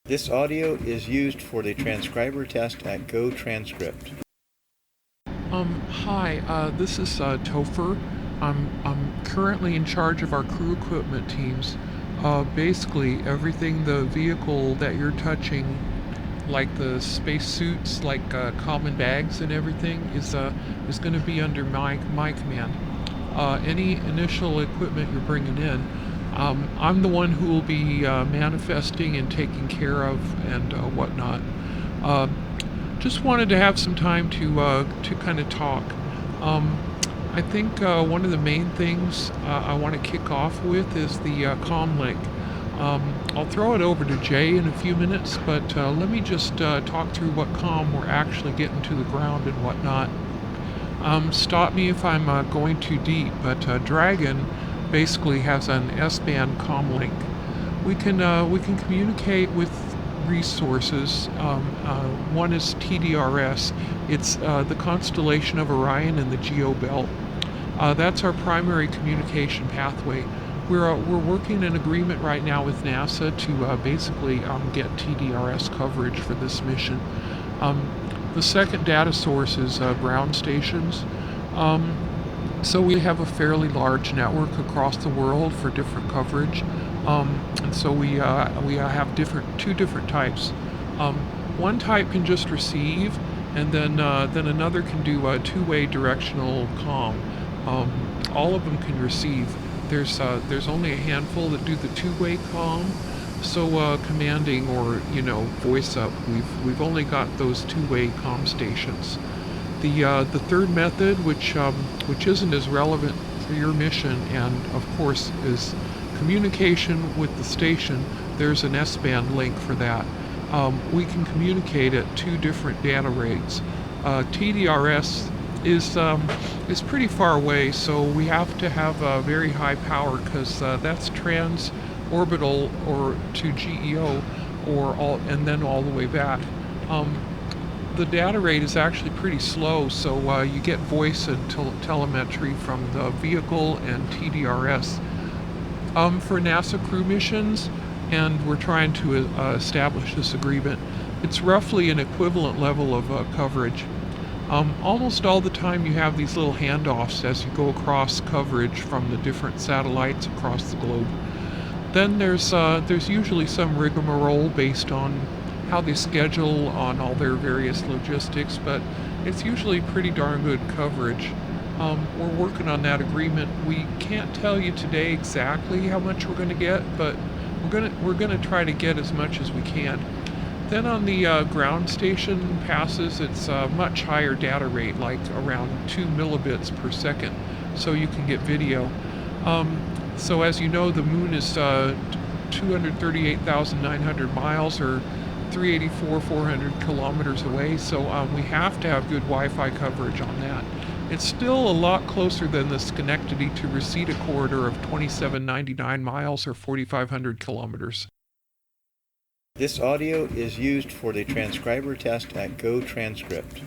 This audio is used for the transcriber test at Go Transcript. Hi, this is Topher. I'm currently in charge of our crew equipment teams. Basically, everything the vehicle that you're touching, like the space suits, like common bags and everything, is going to be under my command. Any initial equipment you're bringing in, I'm the one who will be manifesting and taking care of and whatnot. Uh, just wanted to have some time to kind of talk. I think one of the main things I want to kick off with is the comm link. I'll throw it over to Jay in a few minutes, but let me just talk through what comm we're actually getting to the ground and whatnot. Stop me if I'm going too deep, but Dragon basically has an S-band comm link. We can communicate with resources. One is Tdrs. It's the constellation of Orion in the Geo Belt. That's our primary communication pathway. We're working an agreement right now with NASA to basically get Tdrs coverage for this mission. The second data source is ground stations. So we have a fairly large network across the world for different coverage. And so we have two different types. One type can just receive, and then another can do a two-way directional comm. All of them can receive. There's only a handful that do the two-way comm. So commanding or voice up, we've only got those two-way comm stations. The third method, which isn't as relevant for your mission, and of course is communication with the station. There's an S-band link for that. We can communicate at two different data rates. Tdrs is pretty far away, so we have to have a very high power because that's trans-orbital or to GEO and then all the way back. The data rate is actually pretty slow, so you get voice and telemetry from the vehicle and Tdrs. For NASA crew missions, and we're trying to establish this agreement, it's roughly an equivalent level of coverage. Almost all the time you have these little handoffs as you go across coverage from the different satellites across the globe. Then there's usually some rigmarole based on how they schedule on all their various logistics, but it's usually pretty darn good coverage. We're working on that agreement. We can't tell you today exactly how much we're going to get, but we're gonna try to get as much as we can. Then on the ground station passes, it's a much higher data rate, like around 2 millibits per second, so you can get video. So as you know, the moon is 238,900 miles or 400 kilometers away, so we have to have good Wi-Fi coverage on that. It's still a lot closer than the Schenectady to Reseda corridor of 2799 miles or 4,500 kilometers. This audio is used for the transcriber test at Go Transcript.